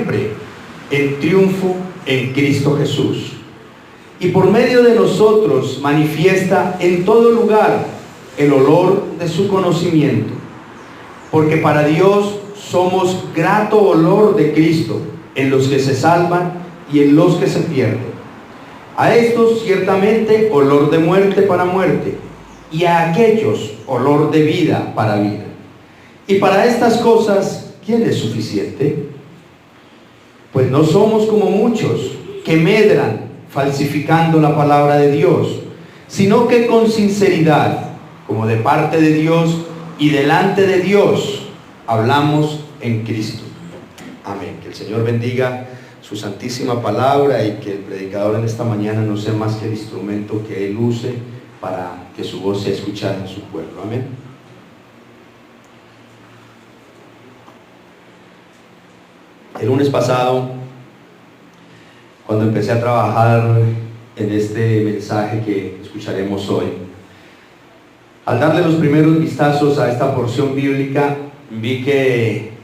siempre en triunfo en Cristo Jesús. Y por medio de nosotros manifiesta en todo lugar el olor de su conocimiento. Porque para Dios somos grato olor de Cristo en los que se salvan y en los que se pierden. A estos ciertamente olor de muerte para muerte, y a aquellos olor de vida para vida. Y para estas cosas, ¿quién es suficiente? Pues no somos como muchos que medran falsificando la palabra de Dios, sino que con sinceridad, como de parte de Dios y delante de Dios, hablamos en Cristo. Amén. Que el Señor bendiga su santísima palabra y que el predicador en esta mañana no sea más que el instrumento que Él use para que su voz sea escuchada en su pueblo. Amén. El lunes pasado, cuando empecé a trabajar en este mensaje que escucharemos hoy, al darle los primeros vistazos a esta porción bíblica,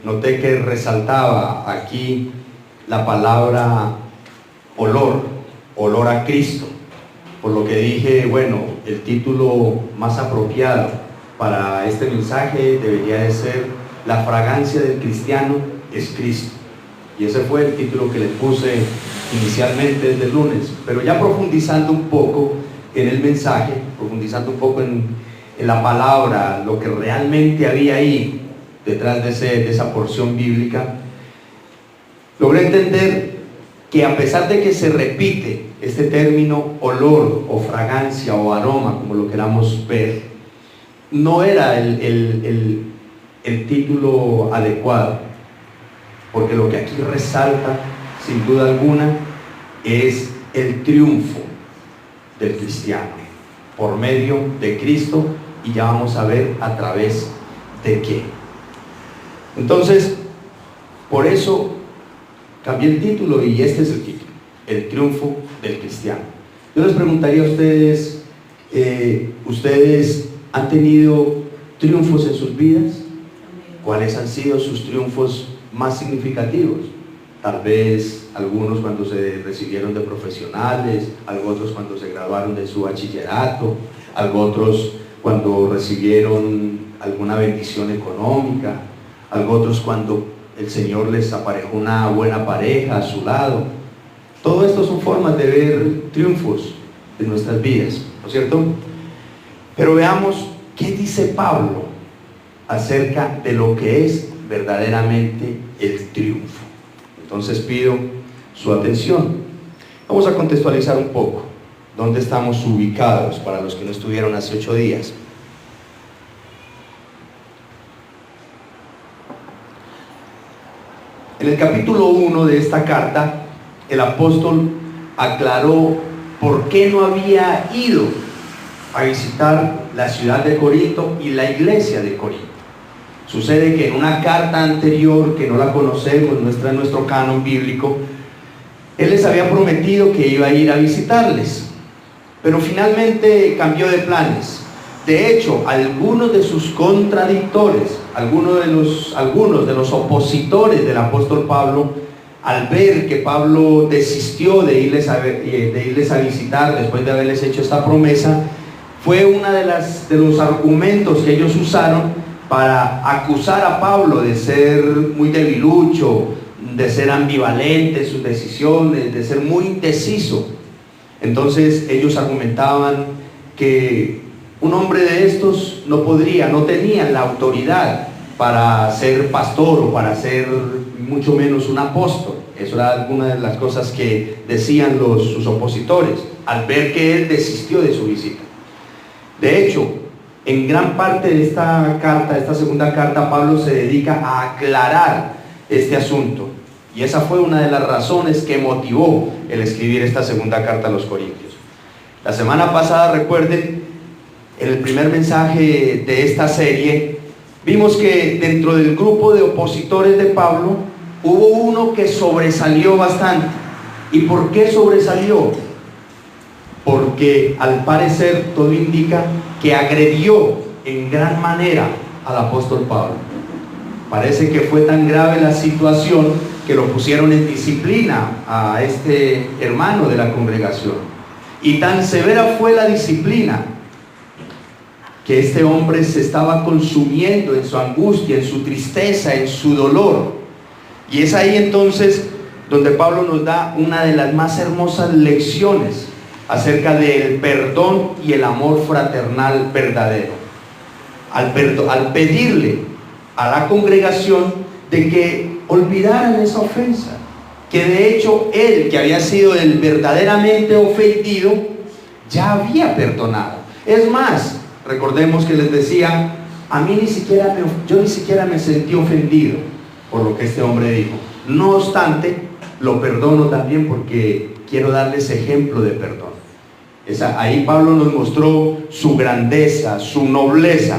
noté que resaltaba aquí la palabra olor a Cristo. Por lo que dije, bueno, el título más apropiado para este mensaje debería de ser La fragancia del cristiano es Cristo. Y ese fue el título que le puse inicialmente desde el lunes. Pero ya profundizando un poco en el mensaje, profundizando un poco en la palabra, lo que realmente había ahí detrás de esa porción bíblica, logré entender que a pesar de que se repite este término olor o fragancia o aroma, como lo queramos ver, no era el título adecuado, porque lo que aquí resalta sin duda alguna es el triunfo del cristiano por medio de Cristo, y ya vamos a ver a través de qué. Entonces, por eso cambié el título y este es el título: el triunfo del cristiano. Yo les preguntaría a ustedes, ¿ustedes han tenido triunfos en sus vidas? ¿Cuáles han sido sus triunfos más significativos? Tal vez algunos cuando se recibieron de profesionales, otros cuando se graduaron de su bachillerato, otros cuando recibieron alguna bendición económica, otros cuando el Señor les aparejó una buena pareja a su lado. Todo esto son formas de ver triunfos en nuestras vidas, ¿no es cierto? Pero veamos qué dice Pablo acerca de lo que es verdaderamente el triunfo. Entonces pido su atención. Vamos a contextualizar un poco dónde estamos ubicados para los que no estuvieron hace 8 días. En el capítulo 1 de esta carta, el apóstol aclaró por qué no había ido a visitar la ciudad de Corinto y la iglesia de Corinto. Sucede que en una carta anterior, que no la conocemos, no está en nuestro canon bíblico, él les había prometido que iba a ir a visitarles, pero finalmente cambió de planes. De hecho, algunos de sus contradictores, algunos de los opositores del apóstol Pablo, al ver que Pablo desistió de irles a visitar después de haberles hecho esta promesa, fue uno de los argumentos que ellos usaron para acusar a Pablo de ser muy debilucho, de ser ambivalente en sus decisiones, de ser muy indeciso. Entonces ellos argumentaban que un hombre de estos no tenía la autoridad para ser pastor o para ser mucho menos un apóstol. Eso era alguna de las cosas que decían sus opositores al ver que él desistió de su visita. De hecho, en gran parte de esta segunda carta, Pablo se dedica a aclarar este asunto. Y esa fue una de las razones que motivó el escribir esta segunda carta a los Corintios. La semana pasada, recuerden, en el primer mensaje de esta serie, vimos que dentro del grupo de opositores de Pablo, hubo uno que sobresalió bastante. ¿Y por qué sobresalió? Porque al parecer todo indica que agredió en gran manera al apóstol Pablo. Parece que fue tan grave la situación que lo pusieron en disciplina a este hermano de la congregación. Y tan severa fue la disciplina que este hombre se estaba consumiendo en su angustia, en su tristeza, en su dolor. Y es ahí entonces donde Pablo nos da una de las más hermosas lecciones acerca del perdón y el amor fraternal verdadero. Al pedirle a la congregación de que olvidaran esa ofensa, que de hecho él, que había sido el verdaderamente ofendido, ya había perdonado. Es más, recordemos que les decía, yo ni siquiera me sentí ofendido por lo que este hombre dijo. No obstante, lo perdono también porque quiero darles ejemplo de perdón. Ahí Pablo nos mostró su grandeza, su nobleza.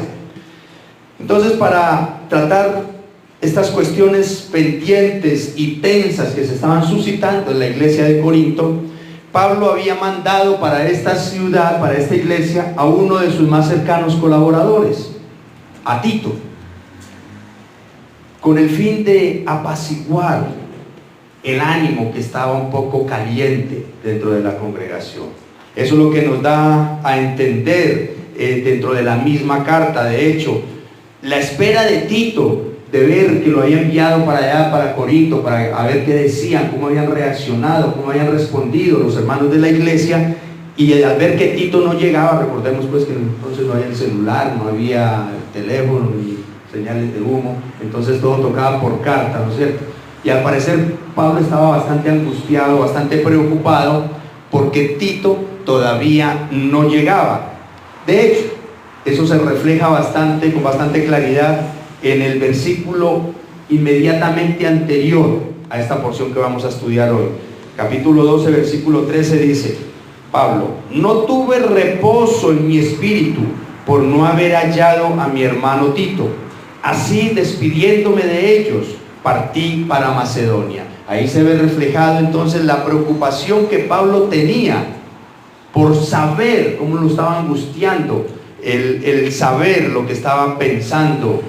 Entonces, para tratar estas cuestiones pendientes y tensas que se estaban suscitando en la iglesia de Corinto, Pablo había mandado para esta ciudad, para esta iglesia, a uno de sus más cercanos colaboradores, a Tito, con el fin de apaciguar el ánimo que estaba un poco caliente dentro de la congregación. Eso es lo que nos da a entender dentro de la misma carta. De hecho, la espera de Tito de ver que lo había enviado para allá, para Corinto, para ver qué decían, cómo habían reaccionado, cómo habían respondido los hermanos de la iglesia, y al ver que Tito no llegaba, recordemos pues que entonces no había el celular, no había el teléfono, ni señales de humo, entonces todo tocaba por carta, ¿no es cierto? Y al parecer Pablo estaba bastante angustiado, bastante preocupado, porque Tito todavía no llegaba. De hecho, eso se refleja con bastante claridad en el versículo inmediatamente anterior a esta porción que vamos a estudiar hoy. Capítulo 12, versículo 13 dice Pablo: no tuve reposo en mi espíritu por no haber hallado a mi hermano Tito. Así, despidiéndome de ellos, partí para Macedonia. Ahí se ve reflejado entonces la preocupación que Pablo tenía por saber cómo lo estaba angustiando, el saber lo que estaba pensando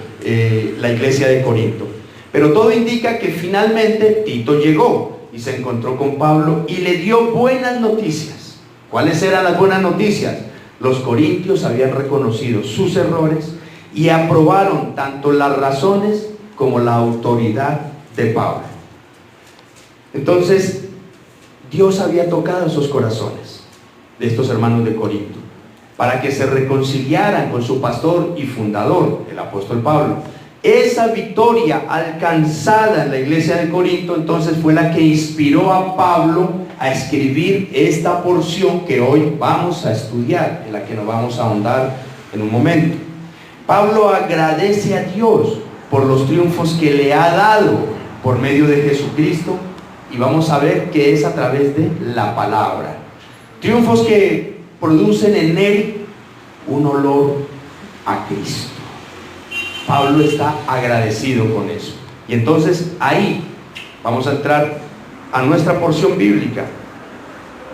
la iglesia de Corinto. Pero todo indica que finalmente Tito llegó y se encontró con Pablo y le dio buenas noticias. ¿Cuáles eran las buenas noticias? Los corintios habían reconocido sus errores y aprobaron tanto las razones como la autoridad de Pablo. Entonces, Dios había tocado esos corazones de estos hermanos de Corinto para que se reconciliaran con su pastor y fundador, el apóstol Pablo. Esa victoria alcanzada en la iglesia de Corinto entonces fue la que inspiró a Pablo a escribir esta porción que hoy vamos a estudiar, en la que nos vamos a ahondar en un momento. Pablo agradece a Dios por los triunfos que le ha dado por medio de Jesucristo, y vamos a ver que es a través de la palabra. Triunfos que producen en él un olor a Cristo. Pablo está agradecido con eso. Y entonces ahí vamos a entrar a nuestra porción bíblica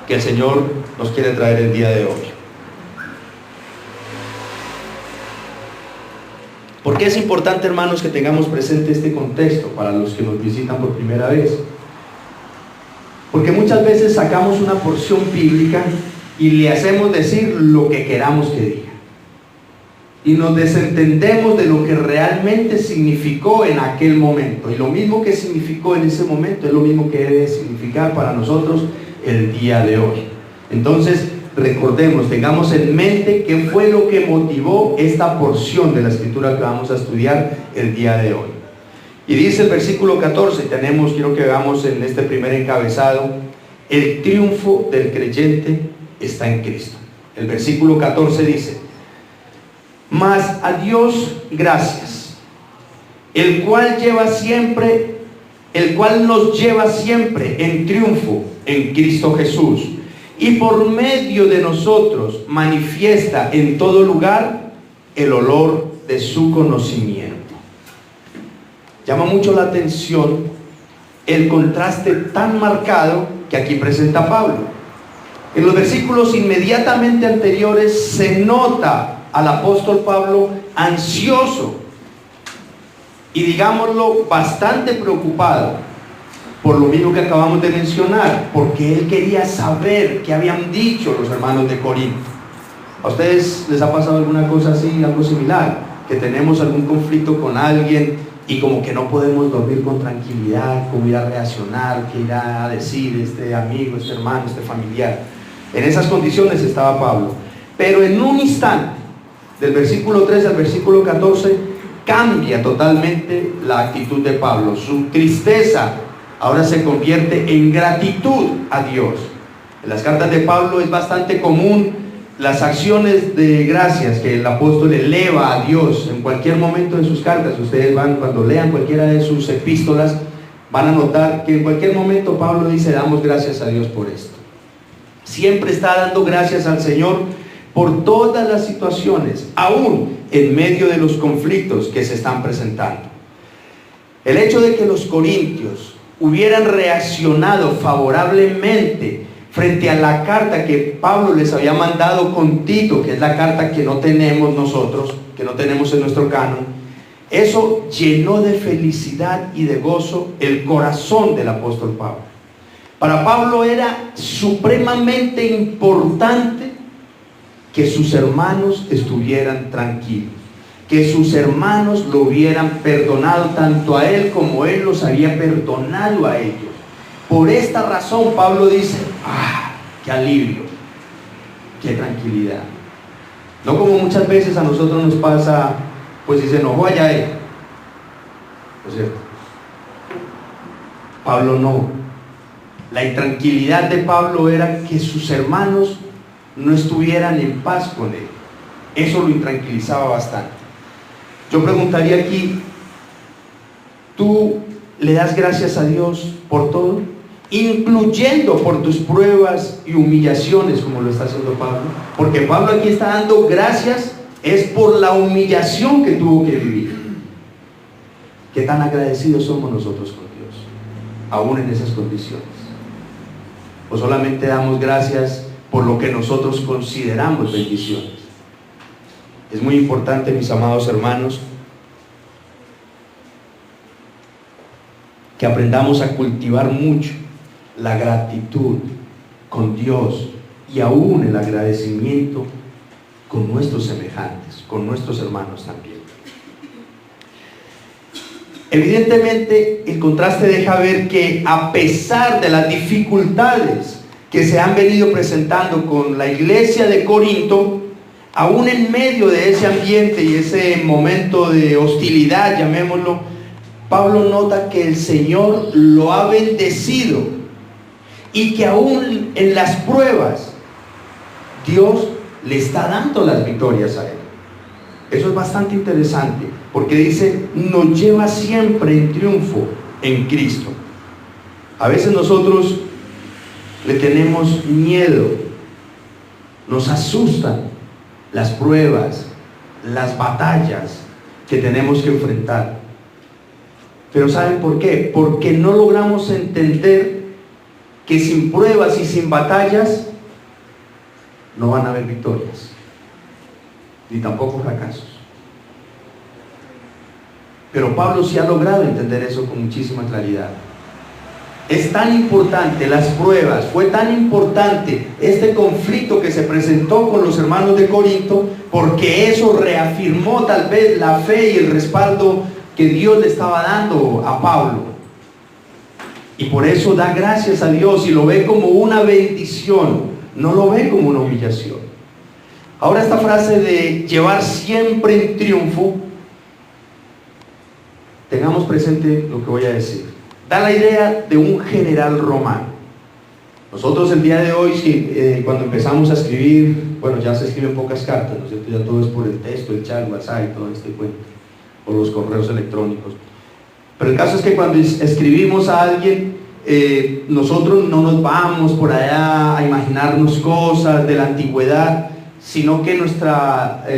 que el Señor nos quiere traer el día de hoy. ¿Por qué es importante, hermanos, que tengamos presente este contexto para los que nos visitan por primera vez? Porque muchas veces sacamos una porción bíblica y le hacemos decir lo que queramos que diga, y nos desentendemos de lo que realmente significó en aquel momento. Y lo mismo que significó en ese momento es lo mismo que debe significar para nosotros el día de hoy. Entonces, recordemos, tengamos en mente qué fue lo que motivó esta porción de la escritura que vamos a estudiar el día de hoy. Y dice el versículo 14, quiero que veamos en este primer encabezado: el triunfo del creyente está en Cristo. El versículo 14 dice: mas a Dios gracias, el cual nos lleva siempre en triunfo en Cristo Jesús, y por medio de nosotros manifiesta en todo lugar el olor de su conocimiento. Llama mucho la atención el contraste tan marcado que aquí presenta Pablo. En los versículos inmediatamente anteriores se nota al apóstol Pablo ansioso y, digámoslo, bastante preocupado por lo mismo que acabamos de mencionar, porque él quería saber qué habían dicho los hermanos de Corinto. ¿A ustedes les ha pasado alguna cosa así, algo similar? Que tenemos algún conflicto con alguien y como que no podemos dormir con tranquilidad, cómo ir a reaccionar, qué irá a decir este amigo, este hermano, este familiar. En esas condiciones estaba Pablo. Pero en un instante, del versículo 3 al versículo 14, cambia totalmente la actitud de Pablo. Su tristeza ahora se convierte en gratitud a Dios. En las cartas de Pablo es bastante común las acciones de gracias que el apóstol eleva a Dios en cualquier momento de sus cartas. Ustedes cuando lean cualquiera de sus epístolas, van a notar que en cualquier momento Pablo dice: damos gracias a Dios por esto. Siempre está dando gracias al Señor por todas las situaciones, aún en medio de los conflictos que se están presentando. El hecho de que los corintios hubieran reaccionado favorablemente frente a la carta que Pablo les había mandado con Tito, que es la carta que no tenemos nosotros, que no tenemos en nuestro canon, eso llenó de felicidad y de gozo el corazón del apóstol Pablo. Para Pablo era supremamente importante que sus hermanos estuvieran tranquilos, que sus hermanos lo hubieran perdonado tanto a él como él los había perdonado a ellos. Por esta razón Pablo dice: qué alivio, qué tranquilidad. No como muchas veces a nosotros nos pasa, pues si se enojó allá él, ¿no es cierto? Pablo no. La intranquilidad de Pablo era que sus hermanos no estuvieran en paz con él. Eso lo intranquilizaba bastante. Yo preguntaría aquí: ¿tú le das gracias a Dios por todo, incluyendo por tus pruebas y humillaciones, como lo está haciendo Pablo? Porque Pablo aquí está dando gracias es por la humillación que tuvo que vivir. ¿Qué tan agradecidos somos nosotros con Dios, aún en esas condiciones? ¿O solamente damos gracias por lo que nosotros consideramos bendiciones? Es muy importante, mis amados hermanos, que aprendamos a cultivar mucho la gratitud con Dios y aún el agradecimiento con nuestros semejantes, con nuestros hermanos también. Evidentemente, el contraste deja ver que a pesar de las dificultades que se han venido presentando con la iglesia de Corinto, aún en medio de ese ambiente y ese momento de hostilidad, llamémoslo, Pablo nota que el Señor lo ha bendecido y que aún en las pruebas Dios le está dando las victorias a él. Eso es bastante interesante, porque dice: nos lleva siempre en triunfo en Cristo. A veces nosotros le tenemos miedo, nos asustan las pruebas, las batallas que tenemos que enfrentar. Pero ¿saben por qué? Porque no logramos entender que sin pruebas y sin batallas no van a haber victorias, ni tampoco fracasos. Pero Pablo sí ha logrado entender eso con muchísima claridad. Es tan importante las pruebas, fue tan importante este conflicto que se presentó con los hermanos de Corinto, porque eso reafirmó tal vez la fe y el respaldo que Dios le estaba dando a Pablo. Y por eso da gracias a Dios y lo ve como una bendición, no lo ve como una humillación. Ahora, esta frase de llevar siempre en triunfo, tengamos presente lo que voy a decir. Da la idea de un general romano. Nosotros el día de hoy, cuando empezamos a escribir, bueno, ya se escriben pocas cartas, ¿no es cierto? Ya todo es por el texto, el chat, WhatsApp y todo este cuento, o los correos electrónicos. Pero el caso es que cuando escribimos a alguien, nosotros no nos vamos por allá a imaginarnos cosas de la antigüedad, sino que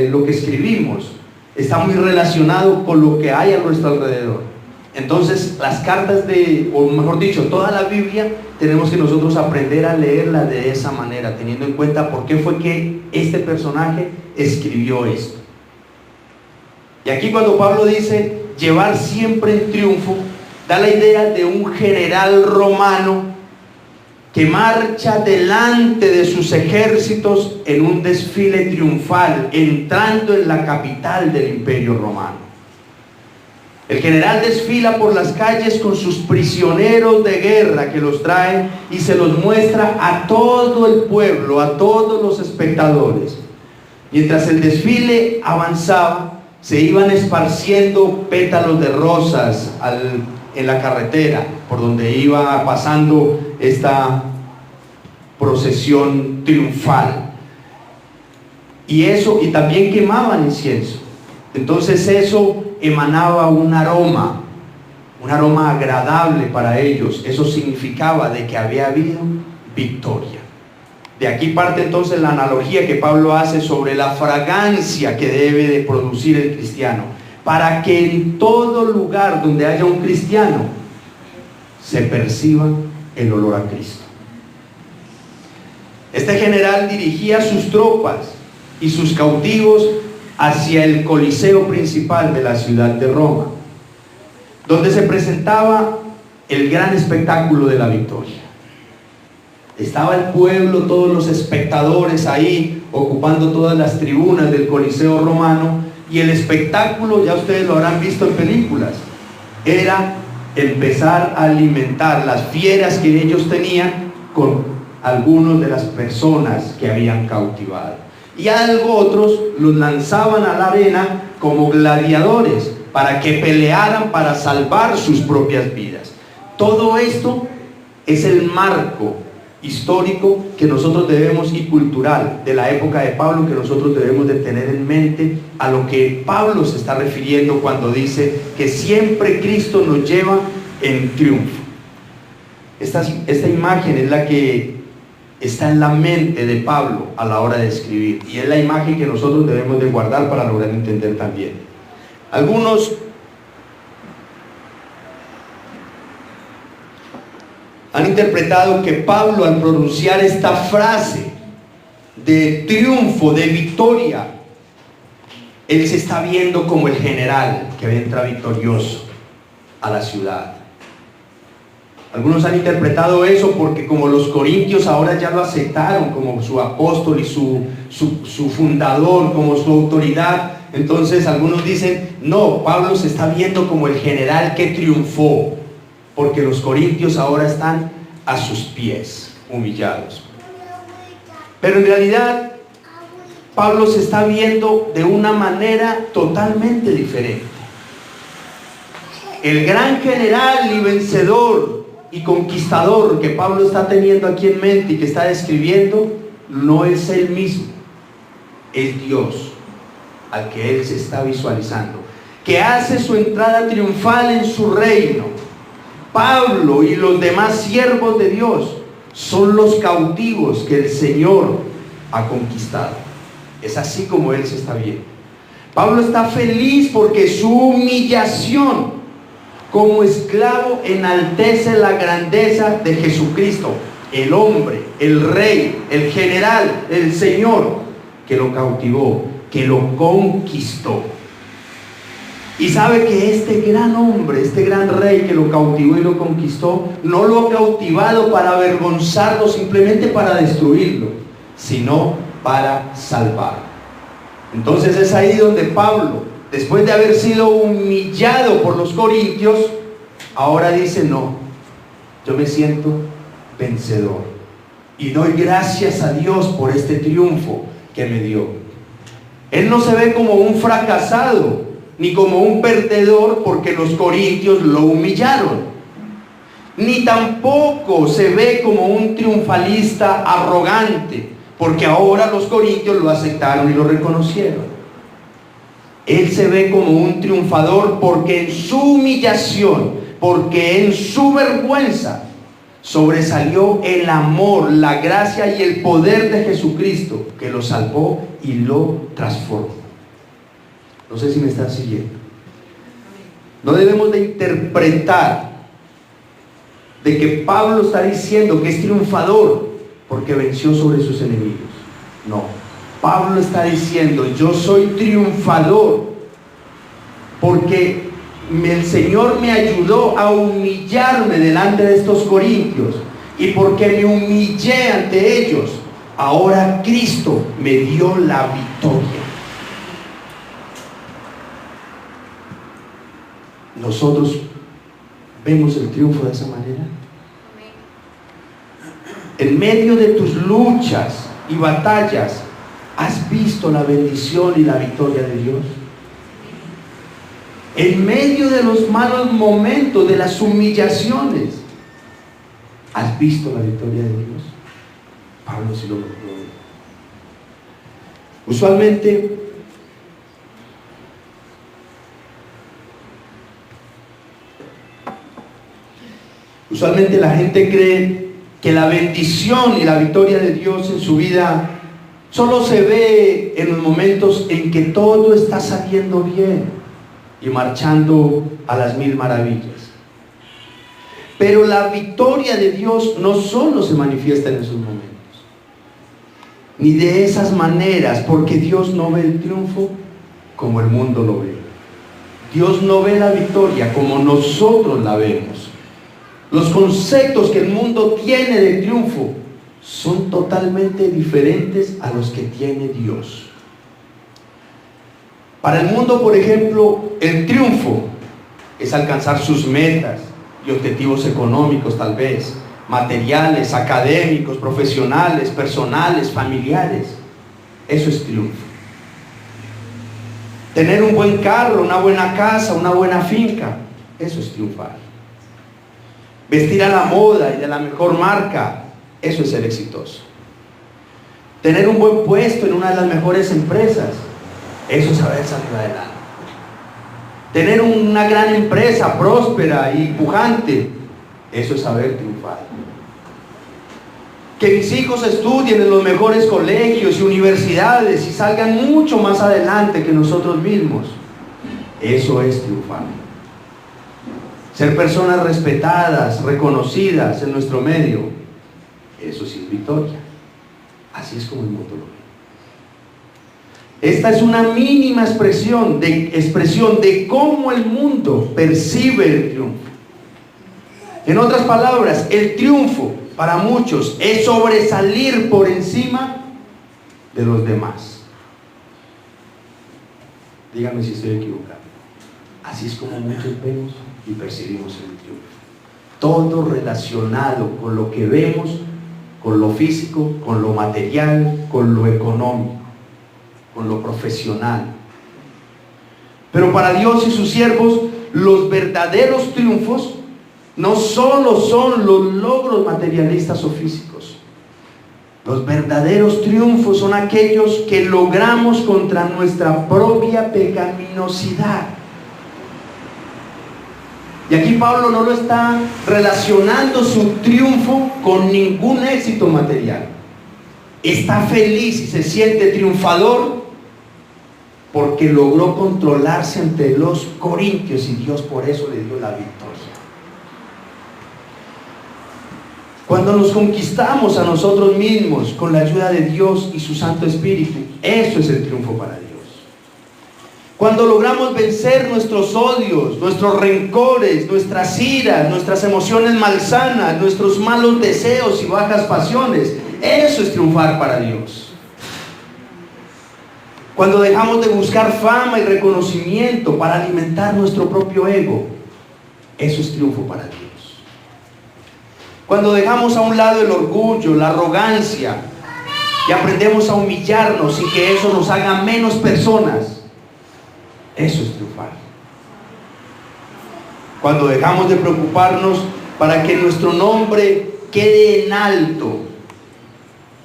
lo que escribimos está muy relacionado con lo que hay a nuestro alrededor. Entonces, las cartas o mejor dicho, toda la Biblia, tenemos que nosotros aprender a leerla de esa manera, teniendo en cuenta por qué fue que este personaje escribió esto. Y aquí cuando Pablo dice llevar siempre en triunfo, Da la idea de un general romano que marcha delante de sus ejércitos en un desfile triunfal, entrando en la capital del Imperio Romano. El general desfila por las calles con sus prisioneros de guerra que los traen y se los muestra a todo el pueblo, a todos los espectadores. Mientras el desfile avanzaba, se iban esparciendo pétalos de rosas en la carretera por donde iba pasando esta procesión triunfal. Y también quemaban incienso. Entonces eso emanaba un aroma agradable para ellos. Eso significaba de que había habido victoria. De aquí parte entonces la analogía que Pablo hace sobre la fragancia que debe de producir el cristiano, para que en todo lugar donde haya un cristiano se perciba el olor a Cristo. Este general dirigía sus tropas y sus cautivos hacia el coliseo principal de la ciudad de Roma, donde se presentaba el gran espectáculo de la victoria. Estaba el pueblo, todos los espectadores ahí, ocupando todas las tribunas del coliseo romano, y el espectáculo, ya ustedes lo habrán visto en películas, era empezar a alimentar las fieras que ellos tenían con algunos de las personas que habían cautivado. Y algo otros los lanzaban a la arena como gladiadores para que pelearan para salvar sus propias vidas. Todo esto es el marco histórico que nosotros debemos, y cultural de la época de Pablo, que nosotros debemos de tener en mente a lo que Pablo se está refiriendo cuando dice que siempre Cristo nos lleva en triunfo. Esta imagen es la que está en la mente de Pablo a la hora de escribir, y es la imagen que nosotros debemos de guardar para lograr entender también. Algunos han interpretado que Pablo, al pronunciar esta frase de triunfo, de victoria, él se está viendo como el general que entra victorioso a la ciudad. Algunos han interpretado eso porque como los corintios ahora ya lo aceptaron como su apóstol y su fundador, como su autoridad, entonces algunos dicen, no, Pablo se está viendo como el general que triunfó, porque los corintios ahora están a sus pies, humillados. Pero en realidad, Pablo se está viendo de una manera totalmente diferente. El gran general y vencedor y conquistador que Pablo está teniendo aquí en mente y que está describiendo, no es él mismo, es Dios al que él se está visualizando, que hace su entrada triunfal en su reino. Pablo y los demás siervos de Dios son los cautivos que el Señor ha conquistado. Es así como él se está viendo. Pablo está feliz porque su humillación como esclavo enaltece la grandeza de Jesucristo, el hombre, el rey, el general, el Señor, que lo cautivó, que lo conquistó. Y sabe que este gran hombre, este gran rey que lo cautivó y lo conquistó, no lo ha cautivado para avergonzarlo, simplemente para destruirlo, sino para salvarlo. Entonces es ahí donde Pablo, después de haber sido humillado por los corintios, ahora dice, no, yo me siento vencedor y doy gracias a Dios por este triunfo que me dio. Él no se ve como un fracasado ni como un perdedor porque los corintios lo humillaron, ni tampoco se ve como un triunfalista arrogante porque ahora los corintios lo aceptaron y lo reconocieron. Él se ve como un triunfador porque en su humillación, porque en su vergüenza sobresalió el amor, la gracia y el poder de Jesucristo, que lo salvó y lo transformó. No sé si me están siguiendo. No debemos de interpretar de que Pablo está diciendo que es triunfador porque venció sobre sus enemigos. No, Pablo está diciendo, yo soy triunfador porque el Señor me ayudó a humillarme delante de estos corintios, y porque me humillé ante ellos, ahora Cristo me dio la victoria. Nosotros vemos el triunfo de esa manera. En medio de tus luchas y batallas, ¿has visto la bendición y la victoria de Dios? En medio de los malos momentos, de las humillaciones, ¿has visto la victoria de Dios? Pablo sí lo logró. Usualmente la gente cree que la bendición y la victoria de Dios en su vida solo se ve en los momentos en que todo está saliendo bien y marchando a las mil maravillas. Pero la victoria de Dios no solo se manifiesta en esos momentos, ni de esas maneras, porque Dios no ve el triunfo como el mundo lo ve. Dios no ve la victoria como nosotros la vemos. Los conceptos que el mundo tiene de triunfo son totalmente diferentes a los que tiene Dios. Para el mundo, por ejemplo, el triunfo es alcanzar sus metas y objetivos económicos, tal vez, materiales, académicos, profesionales, personales, familiares. Eso es triunfo. Tener un buen carro, una buena casa, una buena finca, eso es triunfar. Vestir a la moda y de la mejor marca, eso es ser exitoso. Tener un buen puesto en una de las mejores empresas, eso es haber salido adelante. Tener una gran empresa próspera y pujante, eso es haber triunfado. Que mis hijos estudien en los mejores colegios y universidades y salgan mucho más adelante que nosotros mismos, eso es triunfar. Ser personas respetadas, reconocidas en nuestro medio, eso sí es victoria. Así es como el mundo lo ve. Esta es una mínima expresión de cómo el mundo percibe el triunfo. En otras palabras, el triunfo para muchos es sobresalir por encima de los demás. Díganme si estoy equivocado. Así es como muchos vemos y percibimos el triunfo. Todo relacionado con lo que vemos, con lo físico, con lo material, con lo económico, con lo profesional. Pero para Dios y sus siervos, los verdaderos triunfos no solo son los logros materialistas o físicos. Los verdaderos triunfos son aquellos que logramos contra nuestra propia pecaminosidad. Y aquí Pablo no lo está relacionando su triunfo con ningún éxito material. Está feliz y se siente triunfador porque logró controlarse ante los corintios y Dios por eso le dio la victoria. Cuando nos conquistamos a nosotros mismos con la ayuda de Dios y su Santo Espíritu, eso es el triunfo para Dios. Cuando logramos vencer nuestros odios, nuestros rencores, nuestras iras, nuestras emociones malsanas, nuestros malos deseos y bajas pasiones, eso es triunfar para Dios. Cuando dejamos de buscar fama y reconocimiento para alimentar nuestro propio ego, eso es triunfo para Dios. Cuando dejamos a un lado el orgullo, la arrogancia y aprendemos a humillarnos y que eso nos haga menos personas, eso es triunfar. Cuando dejamos de preocuparnos para que nuestro nombre quede en alto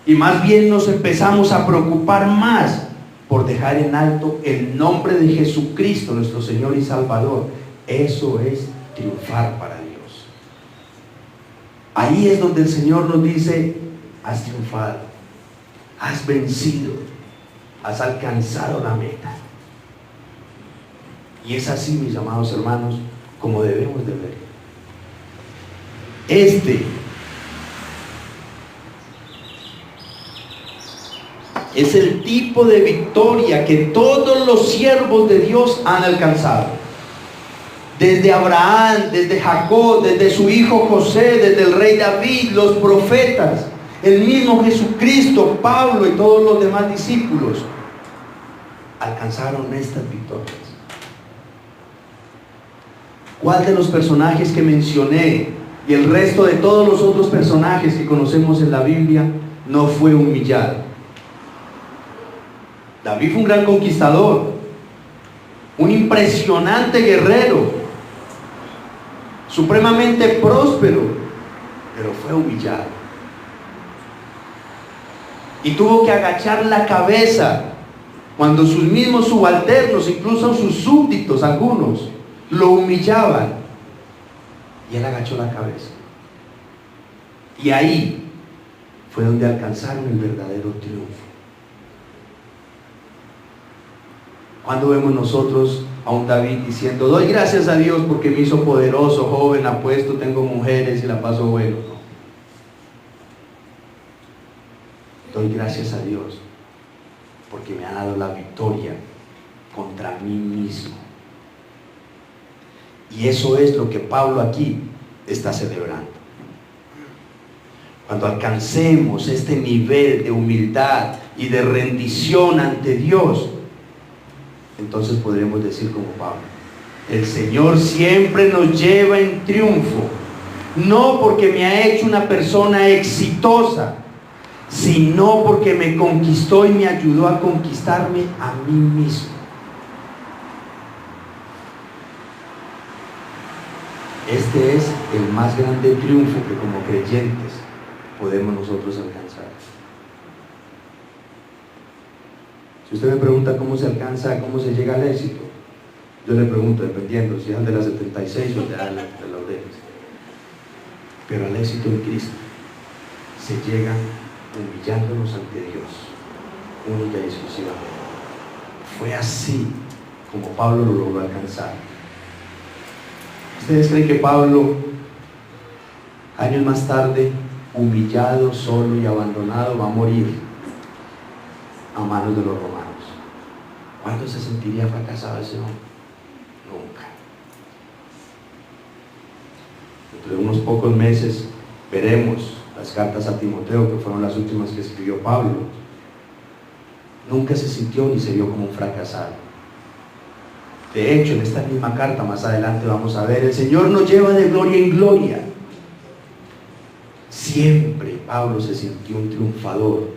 y más bien nos empezamos a preocupar más por dejar en alto el nombre de Jesucristo, nuestro Señor y Salvador, eso es triunfar para Dios. Ahí es donde el Señor nos dice: has triunfado, has vencido, has alcanzado la meta. Y es así, mis amados hermanos, como debemos de ver. Este es el tipo de victoria que todos los siervos de Dios han alcanzado. Desde Abraham, desde Jacob, desde su hijo José, desde el rey David, los profetas, el mismo Jesucristo, Pablo y todos los demás discípulos alcanzaron estas victorias. ¿Cuál de los personajes que mencioné y el resto de todos los otros personajes que conocemos en la Biblia no fue humillado? David fue un gran conquistador, un impresionante guerrero, supremamente próspero, pero fue humillado. Y tuvo que agachar la cabeza cuando sus mismos subalternos, incluso sus súbditos, algunos, lo humillaban. Y él agachó la cabeza. Y ahí fue donde alcanzaron el verdadero triunfo. Cuando vemos nosotros a un David diciendo: doy gracias a Dios porque me hizo poderoso, joven, apuesto, tengo mujeres y la paso bueno? No. Doy gracias a Dios porque me ha dado la victoria contra mí mismo. Y eso es lo que Pablo aquí está celebrando. Cuando alcancemos este nivel de humildad y de rendición ante Dios, entonces podremos decir como Pablo: el Señor siempre nos lleva en triunfo, no porque me ha hecho una persona exitosa, sino porque me conquistó y me ayudó a conquistarme a mí mismo. Este es el más grande triunfo que como creyentes podemos nosotros alcanzar. Si usted me pregunta cómo se alcanza, cómo se llega al éxito, yo le pregunto, dependiendo si es el de las 76 o el de las Laureles. Pero al éxito en Cristo se llega humillándonos ante Dios, única y exclusivamente. Fue así como Pablo lo logró alcanzar. ¿Ustedes creen que Pablo, años más tarde, humillado, solo y abandonado, va a morir a manos de los romanos? ¿Cuándo se sentiría fracasado ese hombre? Nunca. Dentro de unos pocos meses veremos las cartas a Timoteo, que fueron las últimas que escribió Pablo. Nunca se sintió ni se vio como un fracasado. De hecho, en esta misma carta, más adelante vamos a ver, el Señor nos lleva de gloria en gloria. Siempre Pablo se sintió un triunfador,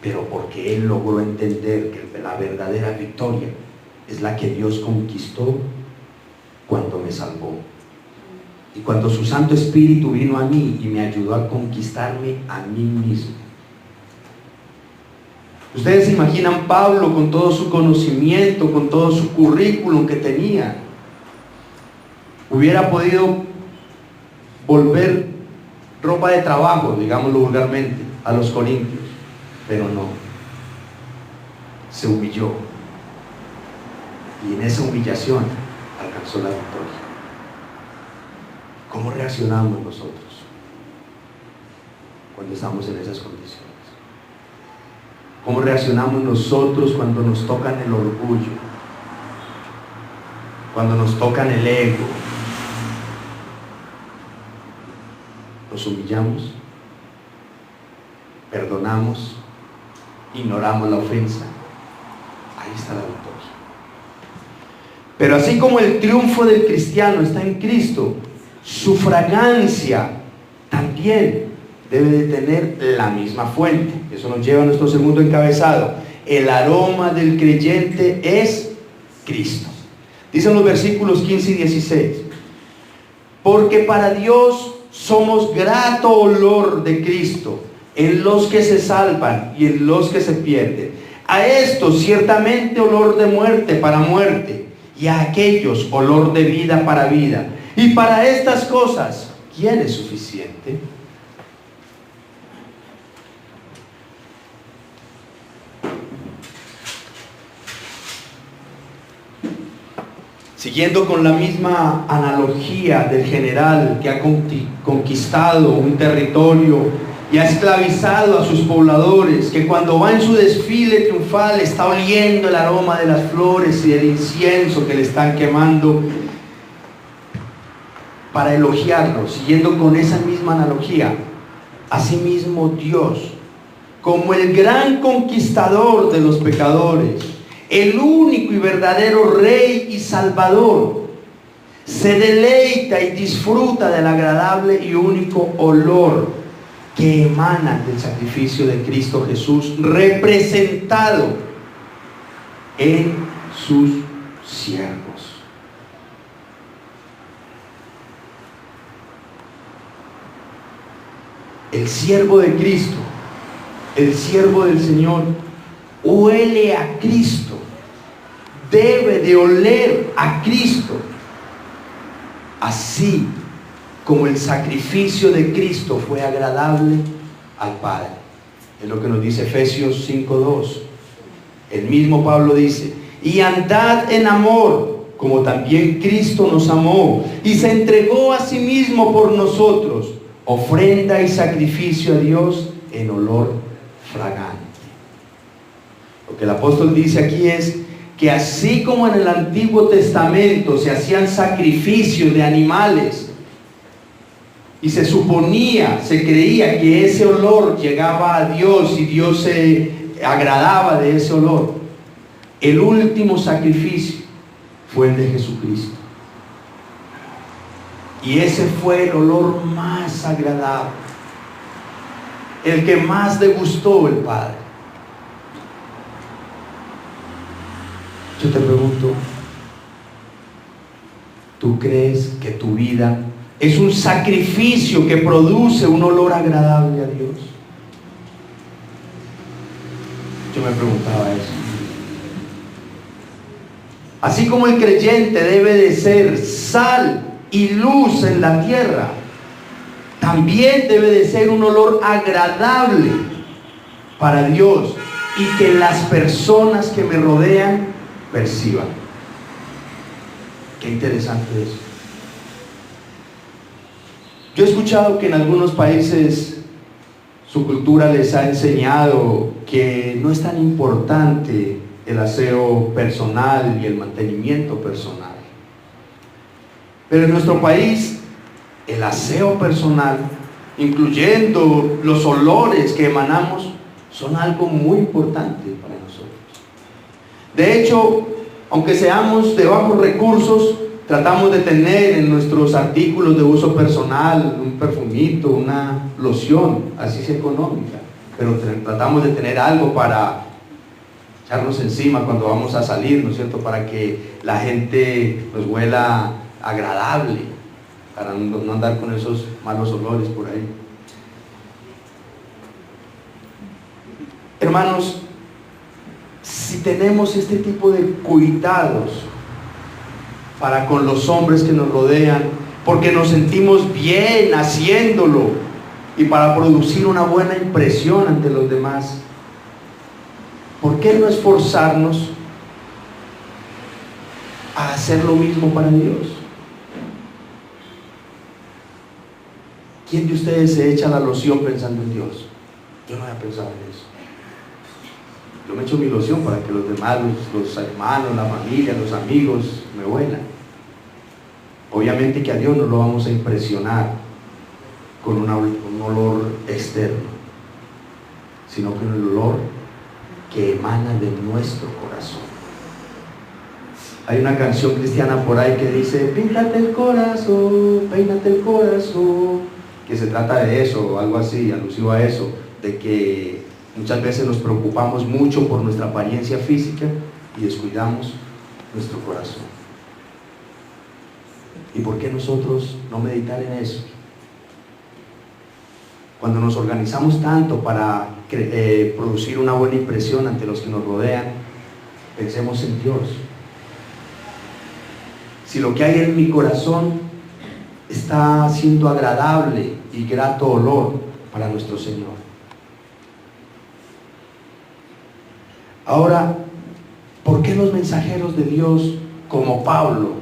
pero porque él logró entender que la verdadera victoria es la que Dios conquistó cuando me salvó. Y cuando su Santo Espíritu vino a mí y me ayudó a conquistarme a mí mismo. Ustedes se imaginan Pablo con todo su conocimiento, con todo su currículum que tenía, hubiera podido volver ropa de trabajo, digámoslo vulgarmente, a los corintios, pero no. Se humilló y en esa humillación alcanzó la victoria. ¿Cómo reaccionamos nosotros cuando estamos en esas condiciones? ¿Cómo reaccionamos nosotros cuando nos tocan el orgullo? Cuando nos tocan el ego. ¿Nos humillamos? ¿Perdonamos? ¿Ignoramos la ofensa? Ahí está la victoria. Pero así como el triunfo del cristiano está en Cristo, su fragancia también debe de tener la misma fuente. Eso nos lleva a nuestro segundo encabezado. El aroma del creyente es Cristo. Dicen los versículos 15 y 16: porque para Dios somos grato olor de Cristo en los que se salvan y en los que se pierden. A estos ciertamente olor de muerte para muerte, y a aquellos olor de vida para vida. Y para estas cosas, ¿quién es suficiente? Siguiendo con la misma analogía del general que ha conquistado un territorio y ha esclavizado a sus pobladores, que cuando va en su desfile triunfal está oliendo el aroma de las flores y del incienso que le están quemando, para elogiarlo, siguiendo con esa misma analogía. Asimismo Dios, como el gran conquistador de los pecadores, el único y verdadero Rey y Salvador, se deleita y disfruta del agradable y único olor que emana del sacrificio de Cristo Jesús, representado en sus siervos. El siervo de Cristo, el siervo del Señor, huele a Cristo, debe de oler a Cristo, así como el sacrificio de Cristo fue agradable al Padre. Es lo que nos dice Efesios 5:2. El mismo Pablo dice: y andad en amor, como también Cristo nos amó y se entregó a sí mismo por nosotros, ofrenda y sacrificio a Dios en olor fragante. Lo que el apóstol dice aquí es que así como en el Antiguo Testamento se hacían sacrificios de animales y se suponía, se creía que ese olor llegaba a Dios y Dios se agradaba de ese olor, el último sacrificio fue el de Jesucristo. Y ese fue el olor más agradable, el que más le gustó el Padre. Yo te pregunto, ¿tú crees que tu vida es un sacrificio que produce un olor agradable a Dios? Yo me preguntaba eso. Así como el creyente debe de ser sal y luz en la tierra, también debe de ser un olor agradable para Dios y que las personas que me rodean perciban. Qué interesante eso. Yo he escuchado que en algunos países su cultura les ha enseñado que no es tan importante el aseo personal y el mantenimiento personal. Pero en nuestro país, el aseo personal, incluyendo los olores que emanamos, son algo muy importante para nosotros. De hecho, aunque seamos de bajos recursos, tratamos de tener en nuestros artículos de uso personal un perfumito, una loción, así sea económica, pero tratamos de tener algo para echarnos encima cuando vamos a salir, ¿no es cierto?, para que la gente nos huela agradable, para no andar con esos malos olores por ahí. Hermanos, si tenemos este tipo de cuidados para con los hombres que nos rodean, porque nos sentimos bien haciéndolo y para producir una buena impresión ante los demás, ¿por qué no esforzarnos a hacer lo mismo para Dios? ¿Quién de ustedes se echa la loción pensando en Dios? Yo no había pensado en eso. Yo me echo mi loción para que los demás, los hermanos, la familia, los amigos me huelan. Obviamente que a Dios no lo vamos a impresionar con un olor externo, sino con el olor que emana de nuestro corazón. Hay una canción cristiana por ahí que dice: píntate el corazón, peínate el corazón, que se trata de eso, algo así, alusivo a eso, de que muchas veces nos preocupamos mucho por nuestra apariencia física y descuidamos nuestro corazón. ¿Y por qué nosotros no meditar en eso? Cuando nos organizamos tanto para producir una buena impresión ante los que nos rodean, pensemos en Dios. Si lo que hay en mi corazón está siendo agradable y grato olor para nuestro Señor. Ahora, ¿por qué los mensajeros de Dios como Pablo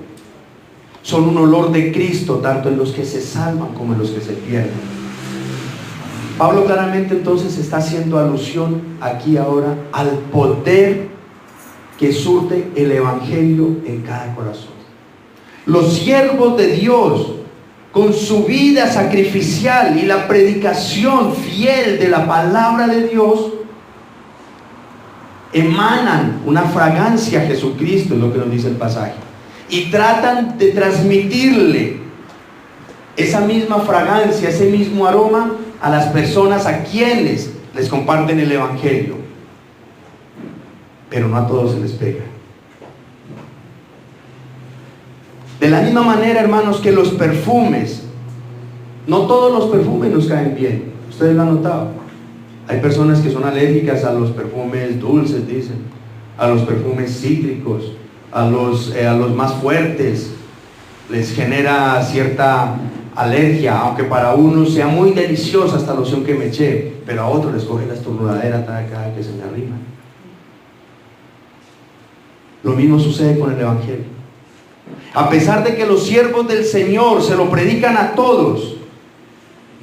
son un olor de Cristo tanto en los que se salvan como en los que se pierden? Pablo claramente entonces está haciendo alusión aquí ahora al poder que surte el Evangelio en cada corazón. Los siervos de Dios con su vida sacrificial y la predicación fiel de la palabra de Dios, emanan una fragancia a Jesucristo, es lo que nos dice el pasaje, y tratan de transmitirle esa misma fragancia, ese mismo aroma a las personas a quienes les comparten el evangelio. Pero no a todos se les pega. De la misma manera, hermanos, que los perfumes, no todos los perfumes nos caen bien. Ustedes lo han notado. Hay personas que son alérgicas a los perfumes dulces, dicen, a los perfumes cítricos, a los más fuertes. Les genera cierta alergia, aunque para unos sea muy deliciosa esta loción que me eché, pero a otros les coge la estornudadera cada que se me arrima. Lo mismo sucede con el evangelio. A pesar de que los siervos del Señor se lo predican a todos,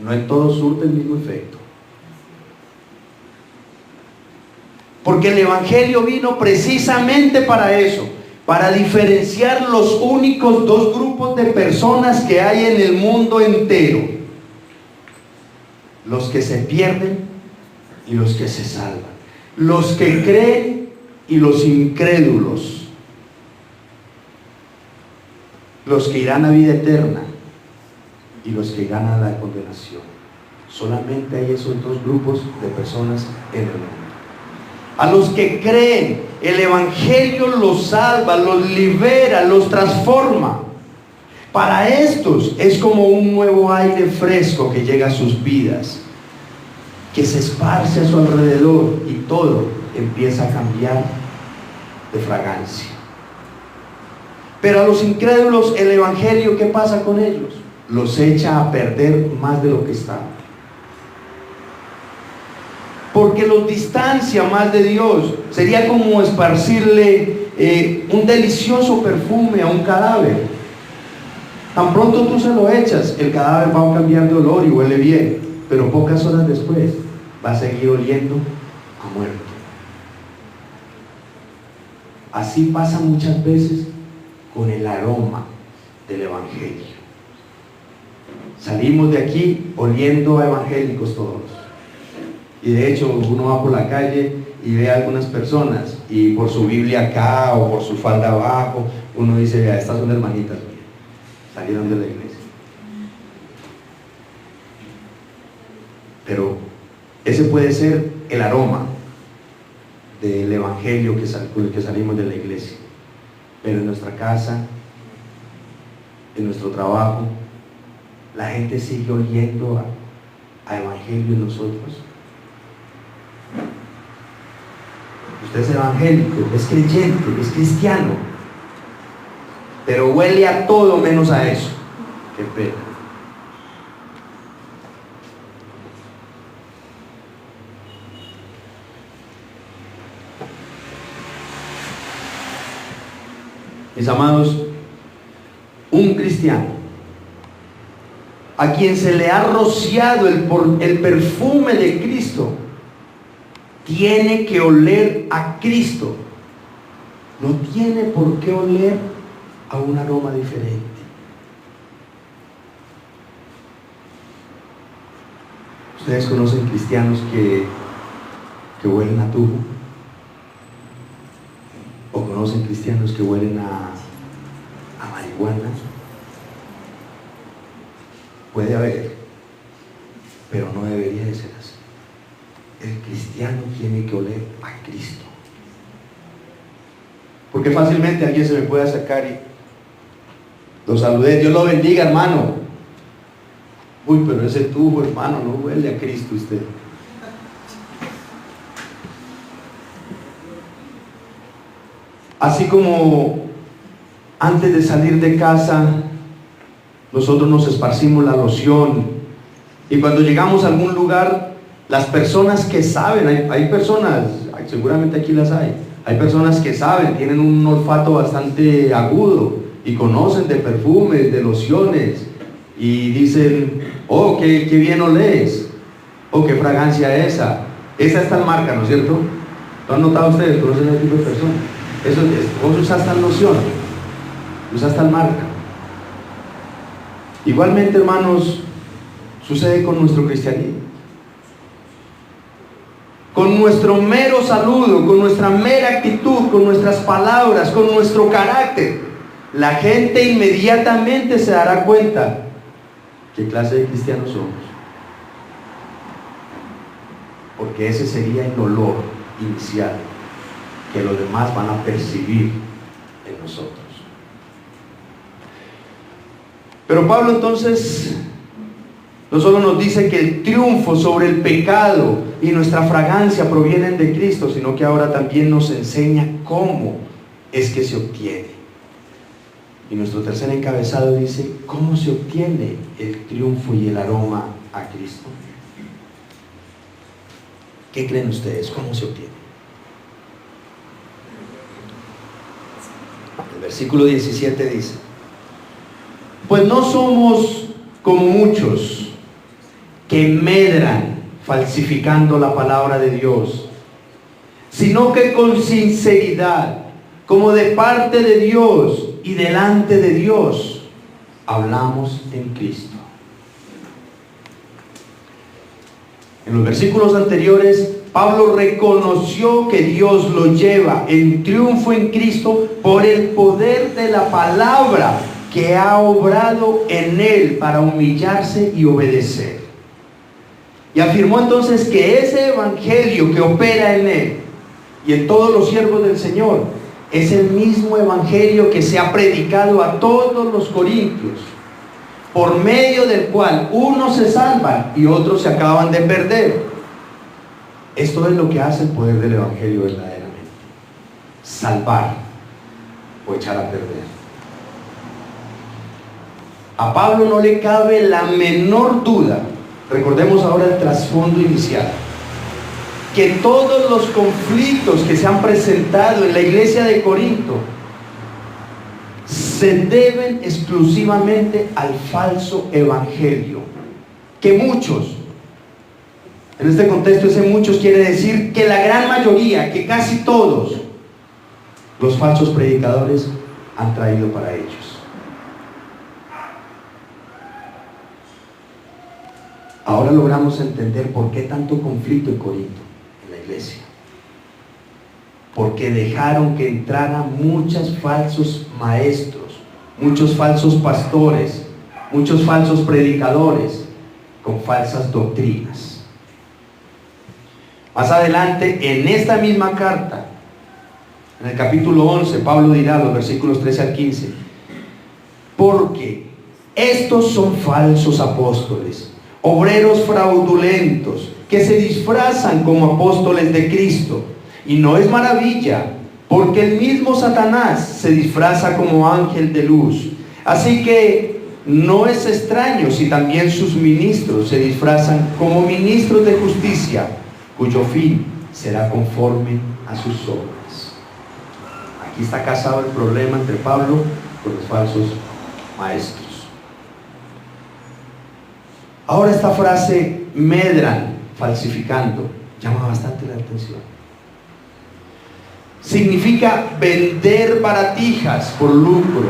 no en todos surte el mismo efecto. Porque el evangelio vino precisamente para eso, para diferenciar los únicos dos grupos de personas que hay en el mundo entero: los que se pierden y los que se salvan, los que creen y los incrédulos, los que irán a vida eterna y los que ganan la condenación. Solamente hay esos dos grupos de personas en el mundo. A los que creen, el evangelio los salva, los libera, los transforma. Para estos es como un nuevo aire fresco que llega a sus vidas, que se esparce a su alrededor y todo empieza a cambiar de fragancia. Pero a los incrédulos, el evangelio, ¿qué pasa con ellos? Los echa a perder más de lo que estaban. Porque los distancia más de Dios. Sería como esparcirle un delicioso perfume a un cadáver. Tan pronto tú se lo echas, el cadáver va a cambiar de olor y huele bien, pero pocas horas después va a seguir oliendo a muerto. Así pasa muchas veces con el aroma del evangelio. Salimos de aquí oliendo a evangélicos todos. Y de hecho uno va por la calle y ve a algunas personas, y por su Biblia acá o por su falda abajo, uno dice: vea, estas son hermanitas mías, salieron de la iglesia. Pero ese puede ser el aroma del evangelio con el que salimos de la iglesia. Pero en nuestra casa, en nuestro trabajo, la gente sigue oliendo a evangelio en nosotros. Usted es evangélico, es creyente, es cristiano, pero huele a todo menos a eso. Qué pena. Mis amados, un cristiano a quien se le ha rociado el perfume de Cristo tiene que oler a Cristo. No tiene por qué oler a un aroma diferente. ¿Ustedes conocen cristianos que huelen a tubo? ¿O conocen cristianos que huelen a marihuana? Puede haber, pero no debería de ser así. El cristiano tiene que oler a Cristo. Porque fácilmente alguien se me puede acercar y lo saludé: Dios lo bendiga, hermano. Uy, pero ese tubo, hermano, no huele a Cristo usted. Así como antes de salir de casa nosotros nos esparcimos la loción, y cuando llegamos a algún lugar, las personas que saben, hay personas, seguramente aquí las hay personas que saben, tienen un olfato bastante agudo y conocen de perfumes, de lociones, y dicen: oh, qué bien olés, oh, qué fragancia esa es tal marca, ¿no es cierto? ¿Lo han notado ustedes? ¿Conocen ese tipo de personas? Vos usas tal loción, usas tal marca. Igualmente, hermanos, sucede con nuestro cristianismo. Con nuestro mero saludo, con nuestra mera actitud, con nuestras palabras, con nuestro carácter, la gente inmediatamente se dará cuenta qué clase de cristianos somos. Porque ese sería el olor inicial que los demás van a percibir en nosotros. Pero Pablo entonces no solo nos dice que el triunfo sobre el pecado y nuestra fragancia provienen de Cristo, sino que ahora también nos enseña cómo es que se obtiene. Y nuestro tercer encabezado dice: ¿cómo se obtiene el triunfo y el aroma a Cristo? ¿Qué creen ustedes? ¿Cómo se obtiene? El versículo 17 dice: pues no somos como muchos que medran falsificando la palabra de Dios, sino que con sinceridad, como de parte de Dios y delante de Dios, hablamos en Cristo. En los versículos anteriores, Pablo reconoció que Dios lo lleva en triunfo en Cristo por el poder de la palabra que ha obrado en él para humillarse y obedecer. Y afirmó entonces que ese evangelio que opera en él y en todos los siervos del Señor es el mismo evangelio que se ha predicado a todos los corintios, por medio del cual unos se salvan y otros se acaban de perder. Esto es lo que hace el poder del evangelio verdaderamente: salvar o echar a perder. A Pablo no le cabe la menor duda, recordemos ahora el trasfondo inicial, que todos los conflictos que se han presentado en la iglesia de Corinto se deben exclusivamente al falso evangelio. Que muchos, en este contexto ese muchos quiere decir que la gran mayoría, que casi todos los falsos predicadores han traído para ellos. Ahora logramos entender por qué tanto conflicto en Corinto, en la iglesia. Porque dejaron que entraran muchos falsos maestros, muchos falsos pastores, muchos falsos predicadores con falsas doctrinas. Más adelante, en esta misma carta, en el capítulo 11, Pablo dirá, los versículos 13 al 15: porque estos son falsos apóstoles, obreros fraudulentos, que se disfrazan como apóstoles de Cristo. Y no es maravilla, porque el mismo Satanás se disfraza como ángel de luz. Así que no es extraño si también sus ministros se disfrazan como ministros de justicia, cuyo fin será conforme a sus obras. Aquí está casado el problema entre Pablo con los falsos maestros. Ahora esta frase, medran falsificando, llama bastante la atención. Significa vender baratijas por lucro,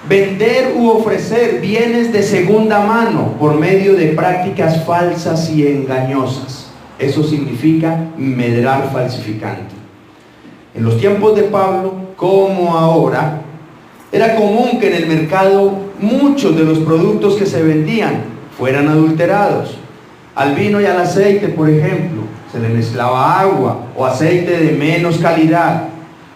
vender u ofrecer bienes de segunda mano por medio de prácticas falsas y engañosas. Eso significa medrar falsificando. En los tiempos de Pablo, como ahora, era común que en el mercado muchos de los productos que se vendían fueran adulterados. Al vino y al aceite, por ejemplo, se le mezclaba agua o aceite de menos calidad.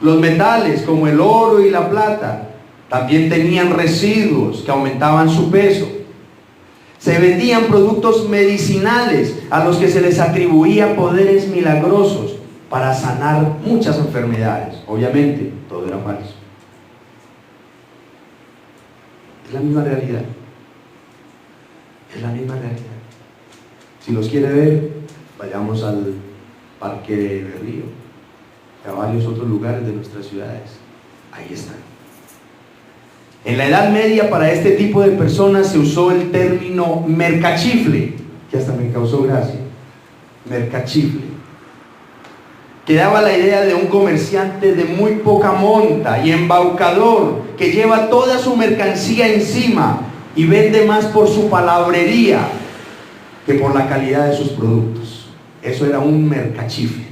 Los metales, como el oro y la plata, también tenían residuos que aumentaban su peso. Se vendían productos medicinales a los que se les atribuía poderes milagrosos para sanar muchas enfermedades. Obviamente, todo era falso. Es la misma realidad. Es la misma realidad. Si los quiere ver, vayamos al Parque del Río y a varios otros lugares de nuestras ciudades. Ahí están. En la Edad Media, para este tipo de personas se usó el término mercachifle, que hasta me causó gracia. Mercachifle, que daba la idea de un comerciante de muy poca monta y embaucador, que lleva toda su mercancía encima y vende más por su palabrería que por la calidad de sus productos. Eso era un mercachifle.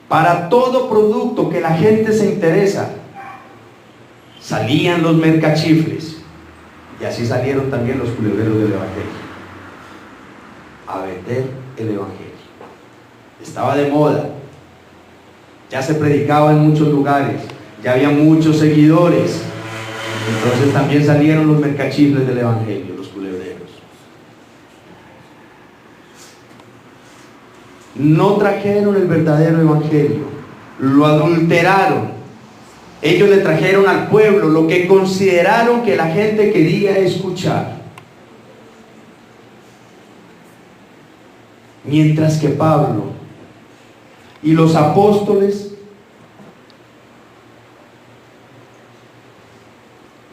Para todo producto que la gente se interesa, salían los mercachifles, y así salieron también los culebreros del Evangelio, a vender el Evangelio. Estaba de moda, ya se predicaba en muchos lugares, ya había muchos seguidores, entonces también salieron los mercachifles del Evangelio, los culebreros. No trajeron el verdadero Evangelio, lo adulteraron. Ellos le trajeron al pueblo lo que consideraron que la gente quería escuchar. Mientras que Pablo y los apóstoles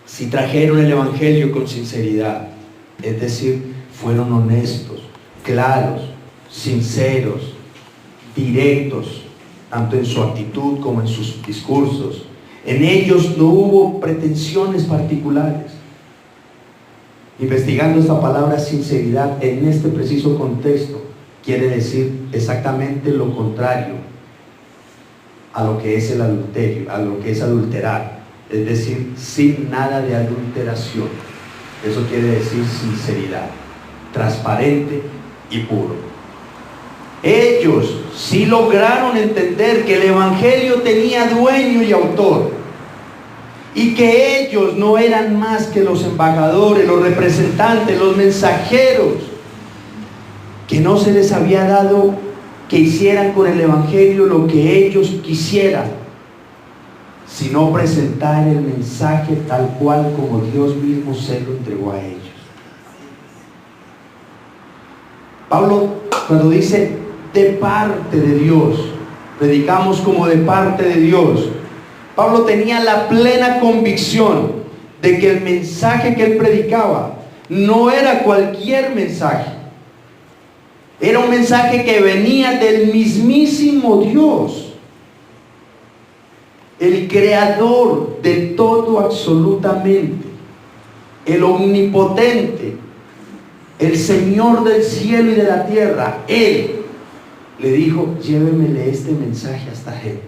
sí trajeron el Evangelio con sinceridad, es decir, fueron honestos, claros, sinceros, directos, tanto en su actitud como en sus discursos. En ellos no hubo pretensiones particulares. Investigando esta palabra sinceridad en este preciso contexto, quiere decir exactamente lo contrario a lo que es el adulterio, a lo que es adulterar, es decir, sin nada de adulteración. Eso quiere decir sinceridad, transparente y puro. Ellos sí lograron entender que el Evangelio tenía dueño y autor, y que ellos no eran más que los embajadores, los representantes, los mensajeros, que no se les había dado que hicieran con el Evangelio lo que ellos quisieran, sino presentar el mensaje tal cual como Dios mismo se lo entregó a ellos. Pablo, cuando dice de parte de Dios, predicamos como de parte de Dios, Pablo tenía la plena convicción de que el mensaje que él predicaba no era cualquier mensaje. Era un mensaje que venía del mismísimo Dios, el creador de todo absolutamente, el omnipotente, el Señor del cielo y de la tierra. Él le dijo: llévemele este mensaje a esta gente.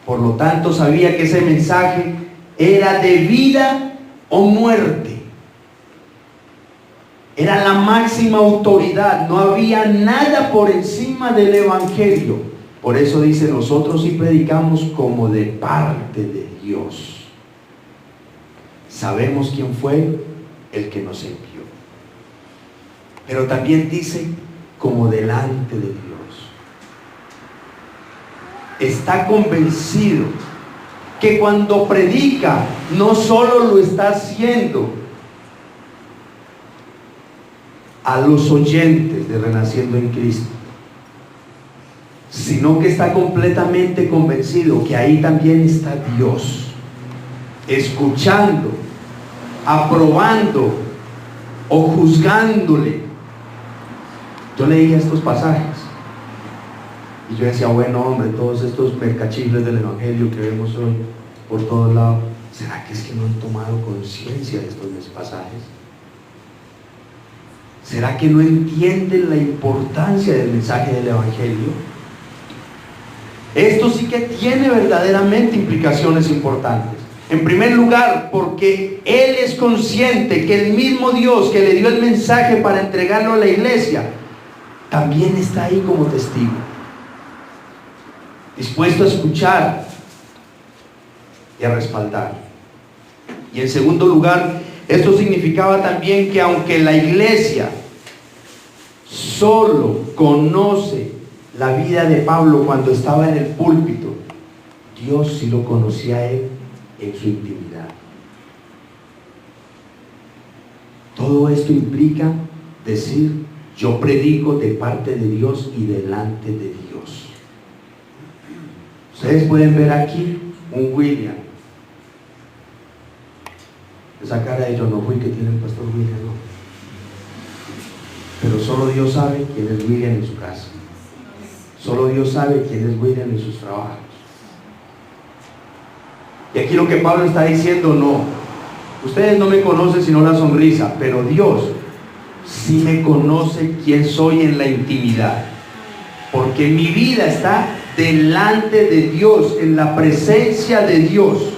Por lo tanto, sabía que ese mensaje era de vida o muerte. Era la máxima autoridad, no había nada por encima del Evangelio. Por eso dice: nosotros sí predicamos como de parte de Dios. Sabemos quién fue el que nos envió. Pero también dice: como delante de Dios. Está convencido que cuando predica, no solo lo está haciendo a los oyentes de Renaciendo en Cristo, sino que está completamente convencido que ahí también está Dios, escuchando, aprobando o juzgándole. Yo leía estos pasajes y yo decía: bueno, hombre, todos estos mercachifles del Evangelio que vemos hoy por todos lados, ¿será que es que no han tomado conciencia de estos pasajes? ¿Será que no entienden la importancia del mensaje del Evangelio? Esto sí que tiene verdaderamente implicaciones importantes. En primer lugar, porque él es consciente que el mismo Dios que le dio el mensaje para entregarlo a la iglesia, también está ahí como testigo, dispuesto a escuchar y a respaldar. Y en segundo lugar, esto significaba también que aunque la iglesia solo conoce la vida de Pablo cuando estaba en el púlpito, Dios sí lo conocía a él en su intimidad. Todo esto implica decir: yo predico de parte de Dios y delante de Dios. Ustedes pueden ver aquí un William. Esa cara de yo no fui que tiene el pastor William, no. Pero solo Dios sabe quién es William en su casa. Solo Dios sabe quién es William en sus trabajos. Y aquí lo que Pablo está diciendo, no, ustedes no me conocen sino la sonrisa, pero Dios sí me conoce quién soy en la intimidad, porque mi vida está delante de Dios, en la presencia de Dios.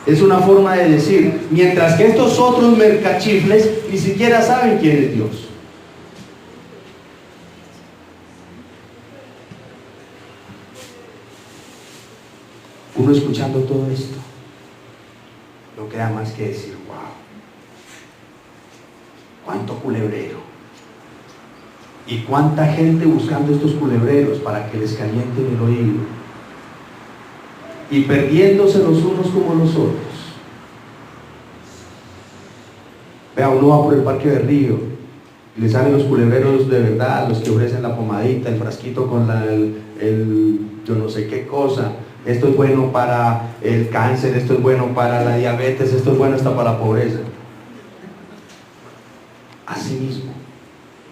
Es una forma de decir, mientras que estos otros mercachifles ni siquiera saben quién es Dios. Uno escuchando todo esto, no queda más que decir, wow, cuánto culebrero, y cuánta gente buscando estos culebreros para que les calienten el oído, y perdiéndose los unos como los otros. Vea, uno va por el Parque de Río y le salen los culebreros de verdad, los que ofrecen la pomadita, el frasquito con yo no sé qué cosa. Esto es bueno para el cáncer, esto es bueno para la diabetes, esto es bueno hasta para la pobreza. Así mismo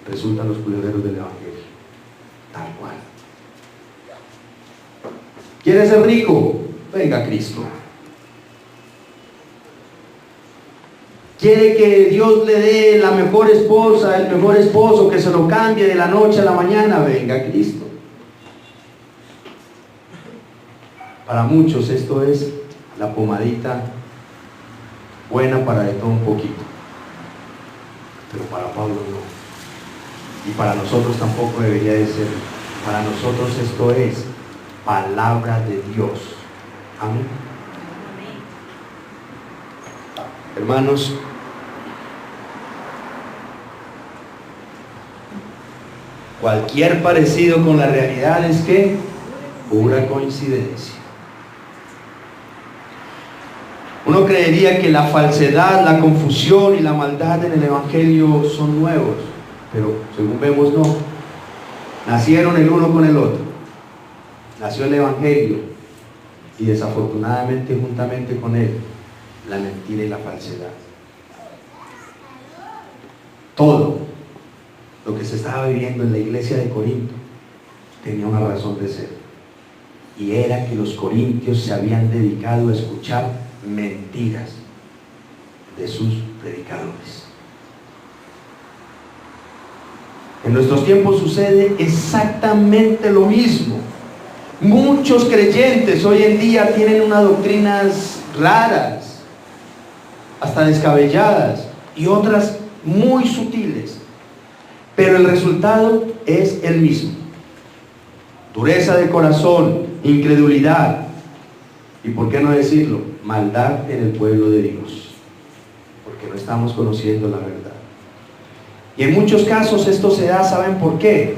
resultan los culebreros del Evangelio, tal cual. ¿Quieres ser rico? Venga a Cristo. ¿Quiere que Dios le dé la mejor esposa, el mejor esposo, que se lo cambie de la noche a la mañana? Venga a Cristo. Para muchos esto es la pomadita buena para de todo un poquito, pero para Pablo no, y para nosotros tampoco debería de ser. Para nosotros esto es palabra de Dios. Amén. Hermanos, cualquier parecido con la realidad es que pura coincidencia. Uno creería que la falsedad, la confusión y la maldad en el Evangelio son nuevos, pero según vemos no. Nacieron el uno con el otro. Nació el Evangelio y desafortunadamente juntamente con él la mentira y la falsedad. Todo lo que se estaba viviendo en la iglesia de Corinto tenía una razón de ser, y era que los corintios se habían dedicado a escuchar mentiras de sus predicadores. En nuestros tiempos sucede exactamente lo mismo. Muchos creyentes hoy en día tienen unas doctrinas raras, hasta descabelladas, y otras muy sutiles, pero el resultado es el mismo: dureza de corazón, incredulidad y, ¿por qué no decirlo?, maldad en el pueblo de Dios, porque no estamos conociendo la verdad. Y en muchos casos esto se da, ¿saben por qué?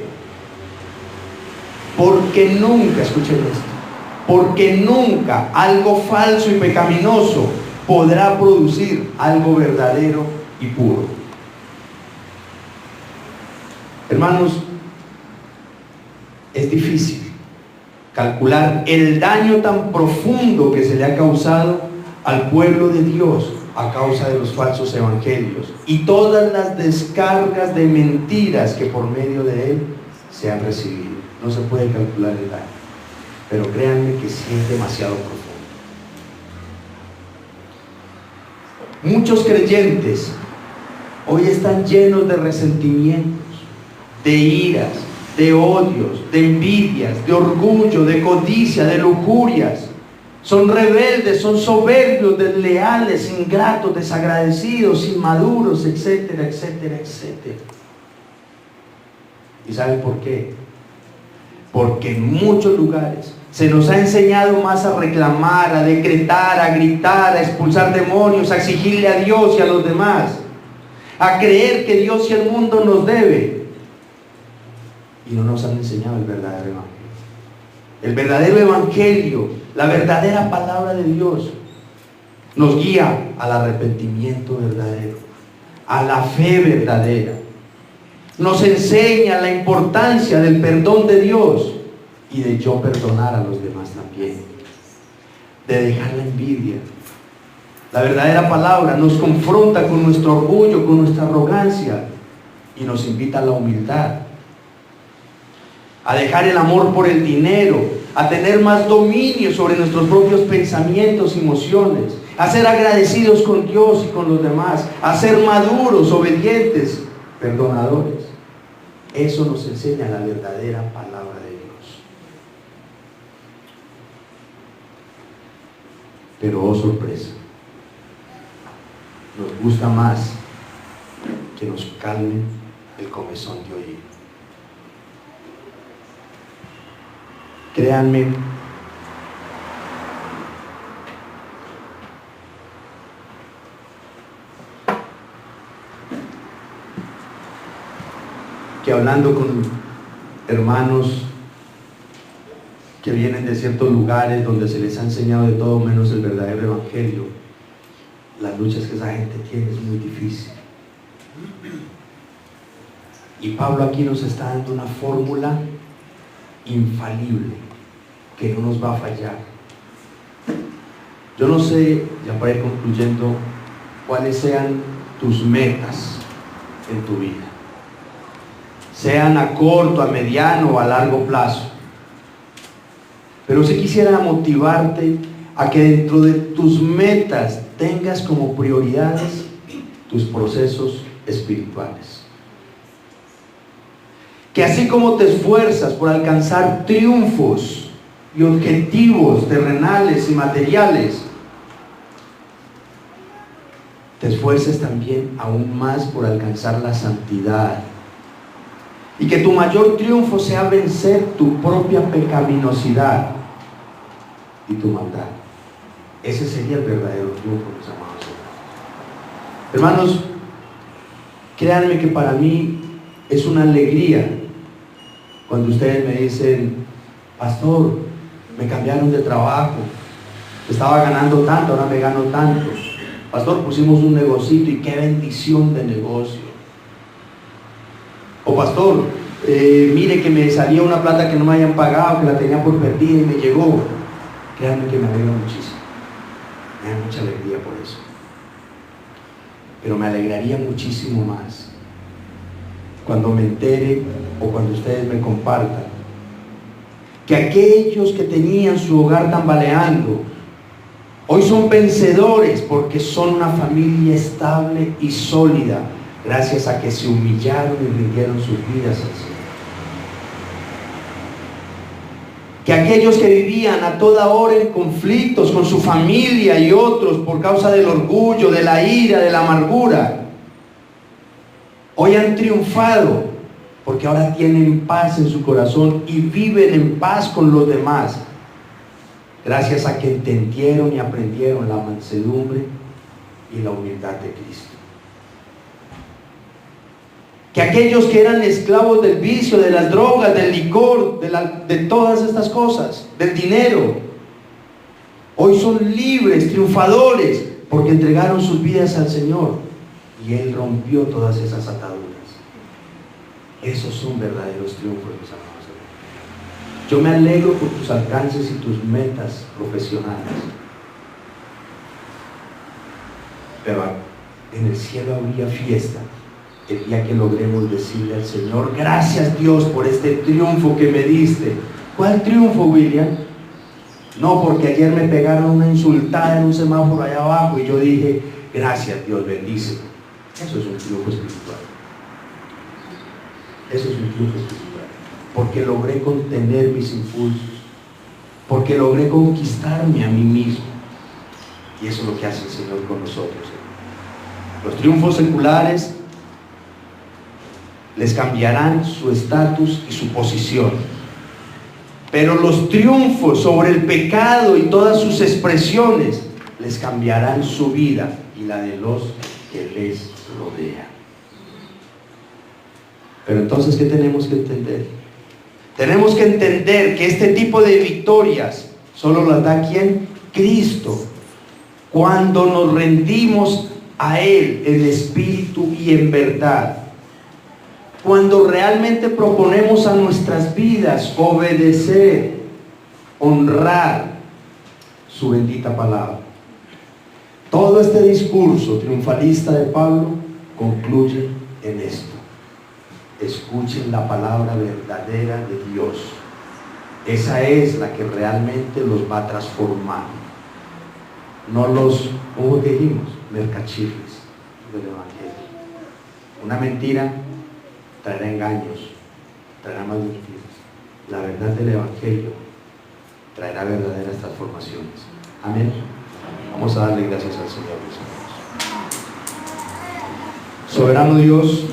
Porque nunca, escuchen esto, porque nunca algo falso y pecaminoso podrá producir algo verdadero y puro. Hermanos, es difícil calcular el daño tan profundo que se le ha causado al pueblo de Dios a causa de los falsos evangelios y todas las descargas de mentiras que por medio de él se han recibido. No se puede calcular el daño, pero créanme que sí es demasiado profundo. Muchos creyentes hoy están llenos de resentimientos, de iras, de odios, de envidias, de orgullo, de codicia, de lujurias. Son rebeldes, son soberbios, desleales, ingratos, desagradecidos, inmaduros, etcétera, etcétera, etcétera. ¿Y saben por qué? Porque en muchos lugares se nos ha enseñado más a reclamar, a decretar, a gritar, a expulsar demonios, a exigirle a Dios y a los demás, a creer que Dios y el mundo nos debe, y no nos han enseñado el verdadero evangelio. El verdadero evangelio, la verdadera palabra de Dios, nos guía al arrepentimiento verdadero, a la fe verdadera. Nos enseña la importancia del perdón de Dios y de yo perdonar a los demás también, de dejar la envidia. La verdadera palabra nos confronta con nuestro orgullo, con nuestra arrogancia, y nos invita a la humildad. a dejar el amor por el dinero, a tener más dominio sobre nuestros propios pensamientos y emociones, a ser agradecidos con Dios y con los demás, a ser maduros, obedientes, perdonadores. Eso nos enseña la verdadera palabra de Dios. Pero oh sorpresa, nos gusta más que nos calme el comezón de oír. Créanme, que hablando con hermanos que vienen de ciertos lugares donde se les ha enseñado de todo menos el verdadero evangelio, las luchas que esa gente tiene es muy difícil. Y Pablo aquí nos está dando una fórmula infalible que no nos va a fallar. Yo no sé, ya para ir concluyendo, cuáles sean tus metas en tu vida, sean a corto, a mediano o a largo plazo, pero sí quisiera motivarte a que dentro de tus metas tengas como prioridades tus procesos espirituales. Que así como te esfuerzas por alcanzar triunfos y objetivos terrenales y materiales, te esfuerces también aún más por alcanzar la santidad. Y que tu mayor triunfo sea vencer tu propia pecaminosidad y tu maldad. Ese sería el verdadero triunfo, mis amados hermanos. Hermanos, créanme que para mí es una alegría cuando ustedes me dicen: pastor, me cambiaron de trabajo, estaba ganando tanto, ahora me gano tanto. Pastor, pusimos un negocito y qué bendición de negocio. O pastor, mire que me salía una plata que no me habían pagado, que la tenía por perdida y me llegó. Créanme que me alegra muchísimo, me da mucha alegría por eso. Pero me alegraría muchísimo más cuando me entere o cuando ustedes me compartan que aquellos que tenían su hogar tambaleando hoy son vencedores porque son una familia estable y sólida gracias a que se humillaron y rindieron sus vidas al Señor. Que aquellos que vivían a toda hora en conflictos con su familia y otros por causa del orgullo, de la ira, de la amargura, hoy han triunfado porque ahora tienen paz en su corazón y viven en paz con los demás, gracias a que entendieron y aprendieron la mansedumbre y la humildad de Cristo. Que aquellos que eran esclavos del vicio, de las drogas, del licor, de todas estas cosas, del dinero, hoy son libres, triunfadores, porque entregaron sus vidas al Señor y Él rompió todas esas ataduras. Esos son verdaderos triunfos, mis amados hermanos. Yo me alegro por tus alcances y tus metas profesionales, pero en el cielo habría fiesta el día que logremos decirle al Señor: gracias Dios por este triunfo que me diste. ¿Cuál triunfo, William? No, porque ayer me pegaron una insultada en un semáforo allá abajo y yo dije: gracias Dios, bendíceme. Eso es un triunfo espiritual. Eso es un triunfo espiritual. Porque logré contener mis impulsos, porque logré conquistarme a mí mismo. Y eso es lo que hace el Señor con nosotros. Los triunfos seculares les cambiarán su estatus y su posición, pero los triunfos sobre el pecado y todas sus expresiones les cambiarán su vida y la de los que les rodean. Pero entonces, ¿qué tenemos que entender? Tenemos que entender que este tipo de victorias solo las da ¿quién? Cristo. Cuando nos rendimos a Él en espíritu y en verdad, cuando realmente proponemos a nuestras vidas obedecer, honrar su bendita palabra. Todo este discurso triunfalista de Pablo concluye en esto: escuchen la palabra verdadera de Dios. Esa es la que realmente los va a transformar. No los, como dijimos, mercachiles del Evangelio. Una mentira traerá engaños, traerá más mentiras. La verdad del Evangelio traerá verdaderas transformaciones. Amén. Vamos a darle gracias al Señor, mis hermanos. Soberano Dios,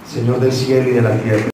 Señor del cielo y de la tierra.